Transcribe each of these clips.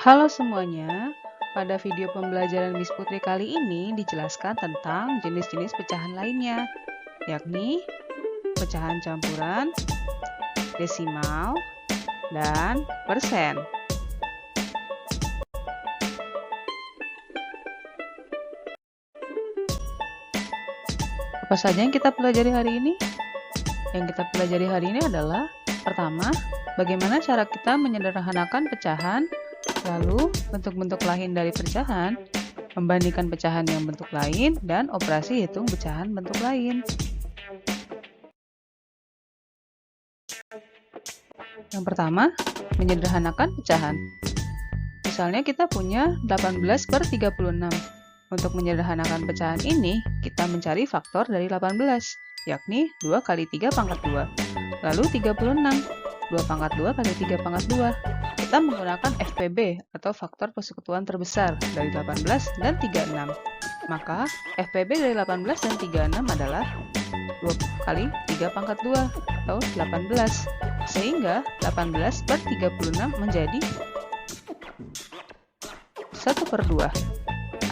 Halo semuanya, pada video pembelajaran Miss Putri kali ini dijelaskan tentang jenis-jenis pecahan lainnya, yakni pecahan campuran, desimal, dan persen. Apa saja yang kita pelajari hari ini? Yang kita pelajari hari ini adalah pertama, bagaimana cara kita menyederhanakan pecahan. Lalu, bentuk-bentuk lain dari pecahan, membandingkan pecahan yang bentuk lain, dan operasi hitung pecahan bentuk lain. Yang pertama, menyederhanakan pecahan. Misalnya kita punya 18/36. Untuk menyederhanakan pecahan ini, kita mencari faktor dari 18, yakni 2 kali 3 pangkat 2. Lalu 36, 2 pangkat 2 kali 3 pangkat 2. Kita menggunakan FPB atau faktor persekutuan terbesar dari 18 dan 36. Maka FPB dari 18 dan 36 adalah 2 kali 3 pangkat 2 atau 18. Sehingga 18/36 menjadi 1/2.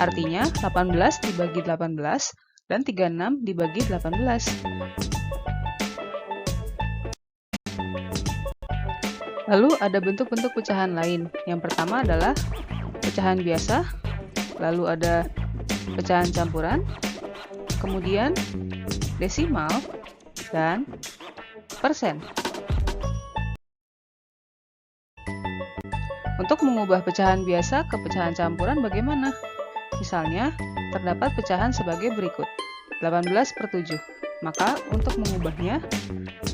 Artinya 18 dibagi 18 dan 36 dibagi 18. Lalu ada bentuk-bentuk pecahan lain. Yang pertama adalah pecahan biasa, lalu ada pecahan campuran, kemudian desimal, dan persen. Untuk mengubah pecahan biasa ke pecahan campuran bagaimana? Misalnya, terdapat pecahan sebagai berikut, 18/7. Maka untuk mengubahnya,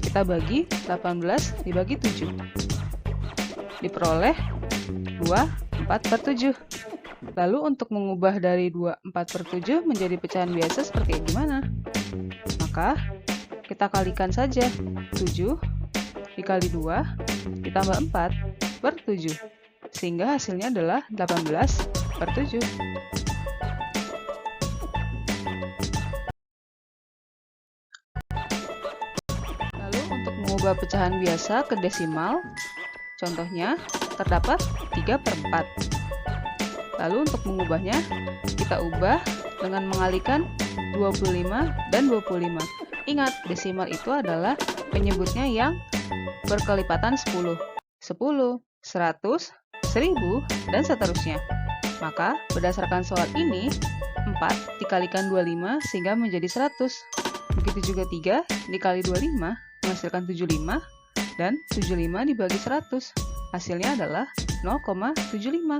kita bagi 18 dibagi 7. Diperoleh 24/7. Lalu untuk mengubah dari 24/7 menjadi pecahan biasa seperti gimana? Maka kita kalikan saja 7 dikali 2 ditambah 4/7. Sehingga hasilnya adalah 18/7. Lalu untuk mengubah pecahan biasa ke desimal, contohnya, terdapat 3/4. Lalu untuk mengubahnya, kita ubah dengan mengalihkan 25 dan 25. Ingat, desimal itu adalah penyebutnya yang berkelipatan 10. 10, 100, 1000, dan seterusnya. Maka, berdasarkan soal ini, 4 dikalikan 25 sehingga menjadi 100. Begitu juga 3 dikali 25 menghasilkan 75. Dan 75 dibagi 100, hasilnya adalah 0,75.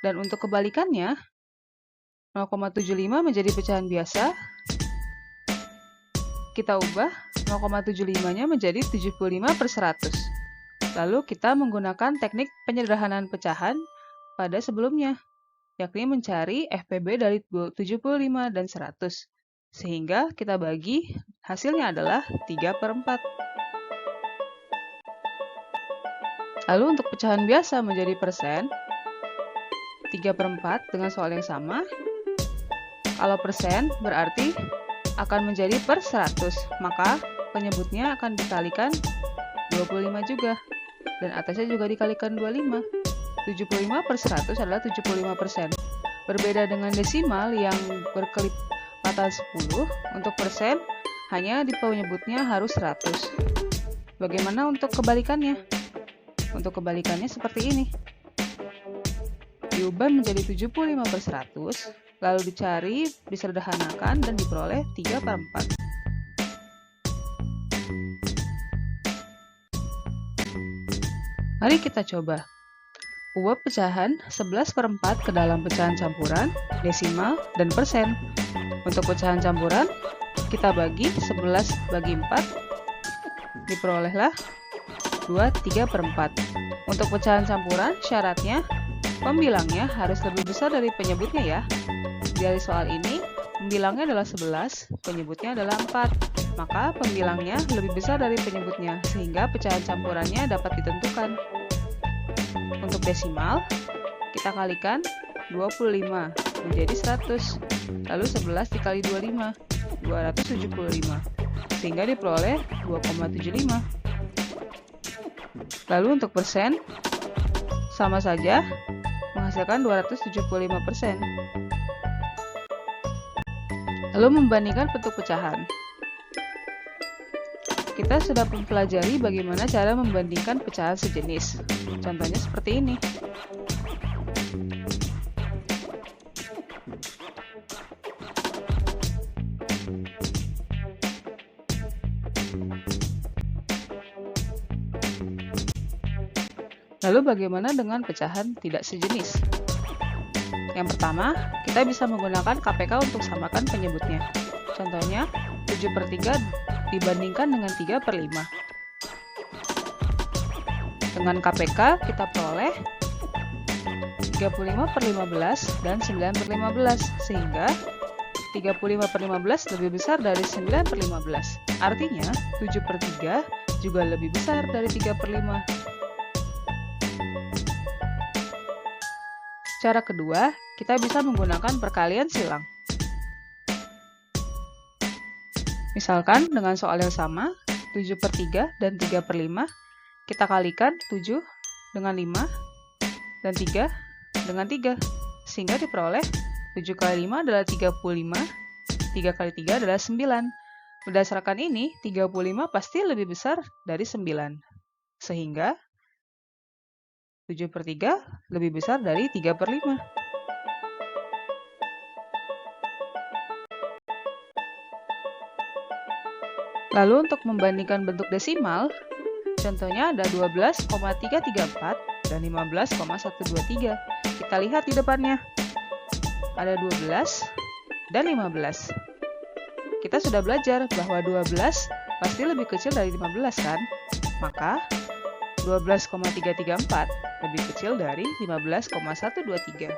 Dan untuk kebalikannya, 0,75 menjadi pecahan biasa, kita ubah 0,75-nya menjadi 75/100. Lalu kita menggunakan teknik penyederhanaan pecahan pada sebelumnya, yakni mencari FPB dari 75 dan 100. Sehingga kita bagi, hasilnya adalah 3/4. Lalu untuk pecahan biasa menjadi persen, 3/4 dengan soal yang sama. Kalau persen berarti akan menjadi per 100, maka penyebutnya akan dikalikan 25 juga. Dan atasnya juga dikalikan 25. 75/100 adalah 75%. Berbeda dengan desimal yang berkelipatan 10, untuk persen hanya di penyebutnya harus 100. Bagaimana untuk kebalikannya? Untuk kebalikannya seperti ini. Diubah menjadi 75/100, lalu dicari, disederhanakan, dan diperoleh 3/4. Mari kita coba. Ubah pecahan 11/4 ke dalam pecahan campuran, desimal, dan persen. Untuk pecahan campuran, kita bagi 11 bagi 4, diperolehlah 2/3/4. Untuk pecahan campuran, syaratnya pembilangnya harus lebih besar dari penyebutnya ya. Dari soal ini, pembilangnya adalah 11, penyebutnya adalah 4. Maka pembilangnya lebih besar dari penyebutnya, sehingga pecahan campurannya dapat ditentukan. Untuk desimal, kita kalikan 25 menjadi 100. Lalu 11 dikali 25, 275. Sehingga diperoleh 2,75. Lalu untuk persen, sama saja menghasilkan 275%. Lalu membandingkan bentuk pecahan. Kita sudah mempelajari bagaimana cara membandingkan pecahan sejenis. Contohnya seperti ini. Lalu bagaimana dengan pecahan tidak sejenis? Yang pertama, kita bisa menggunakan KPK untuk samakan penyebutnya. Contohnya, 7/3 dibandingkan dengan 3/5. Dengan KPK, kita peroleh 35/15 dan 9/15, sehingga 35/15 lebih besar dari 9/15. Artinya, 7/3 juga lebih besar dari 3/5. Cara kedua, kita bisa menggunakan perkalian silang. Misalkan dengan soal yang sama, 7/3 dan 3/5, kita kalikan 7 dengan 5 dan 3 dengan 3, sehingga diperoleh 7 kali 5 adalah 35, 3 kali 3 adalah 9. Berdasarkan ini, 35 pasti lebih besar dari 9, sehingga 7/3 lebih besar dari 3/5. Lalu untuk membandingkan bentuk desimal, contohnya ada 12,334 dan 15,123. Kita lihat di depannya. Ada 12 dan 15. Kita sudah belajar bahwa 12 pasti lebih kecil dari 15 kan? Maka 12,334 lebih kecil dari 15,123.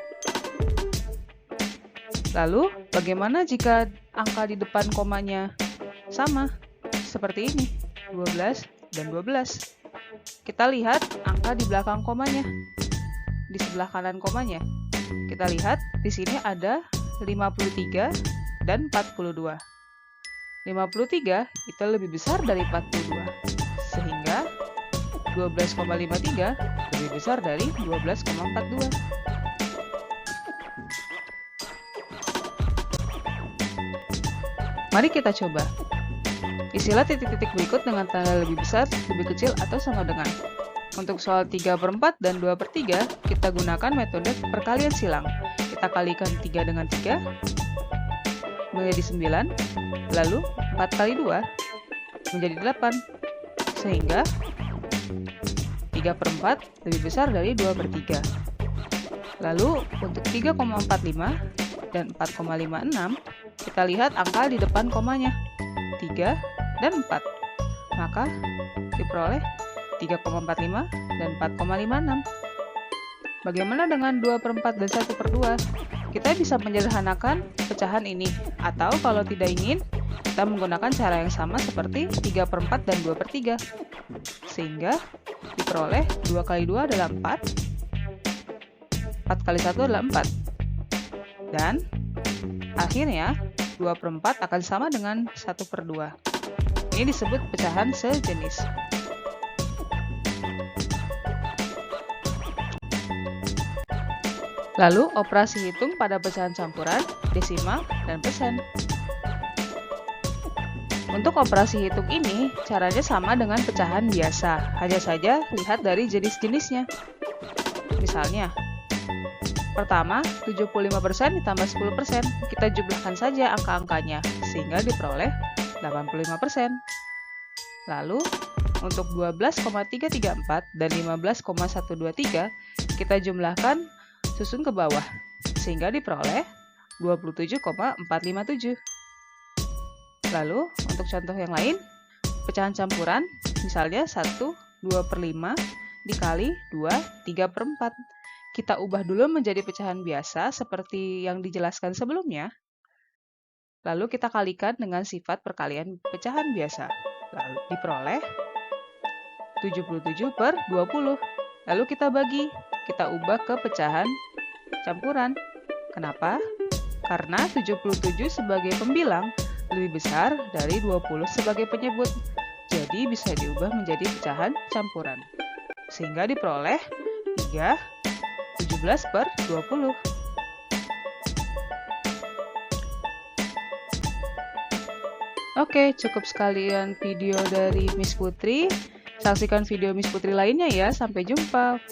Lalu, bagaimana jika angka di depan komanya sama? Seperti ini, 12 dan 12. Kita lihat angka di belakang komanya, di sebelah kanan komanya. Kita lihat di sini ada 53 dan 42. 53 itu lebih besar dari 42, sehingga 12,53 lebih besar dari 12,42. Mari kita coba. Isilah titik-titik berikut dengan tanda lebih besar, lebih kecil, atau sama dengan. Untuk soal 3/4 dan 2/3, kita gunakan metode perkalian silang. Kita kalikan 3 dengan 3, menjadi 9, lalu 4 kali 2, menjadi 8, sehingga 3/4 lebih besar dari 2/3. Lalu, untuk 3,45 dan 4,56, kita lihat angka di depan komanya, 3 dan 4. Maka, diperoleh 3,45 dan 4,56. Bagaimana dengan 2/4 dan 1/2? Kita bisa menyederhanakan pecahan ini, atau kalau tidak ingin, kita menggunakan cara yang sama seperti 3/4 dan 2/3. Sehingga diperoleh 2 kali 2 adalah 4, 4 kali 1 adalah 4. Dan akhirnya 2/4 akan sama dengan 1/2. Ini disebut pecahan sejenis. Lalu operasi hitung pada pecahan campuran, desimal, dan persen. Untuk operasi hitung ini, caranya sama dengan pecahan biasa, hanya saja lihat dari jenis-jenisnya. Misalnya, pertama, 75% ditambah 10%, kita jumlahkan saja angka-angkanya, sehingga diperoleh 85%. Lalu, untuk 12,334 dan 15,123, kita jumlahkan susun ke bawah, sehingga diperoleh 27,457. Lalu, untuk contoh yang lain, pecahan campuran, misalnya 1, 2/5 dikali 2, 3/4. Kita ubah dulu menjadi pecahan biasa seperti yang dijelaskan sebelumnya. Lalu kita kalikan dengan sifat perkalian pecahan biasa. Lalu diperoleh 77/20. Lalu kita bagi, kita ubah ke pecahan campuran. Kenapa? Karena 77 sebagai pembilang lebih besar dari 20 sebagai penyebut. Jadi bisa diubah menjadi pecahan campuran. Sehingga diperoleh 3 17/20. Oke, cukup sekalian video dari Miss Putri. Saksikan video Miss Putri lainnya ya. Sampai jumpa.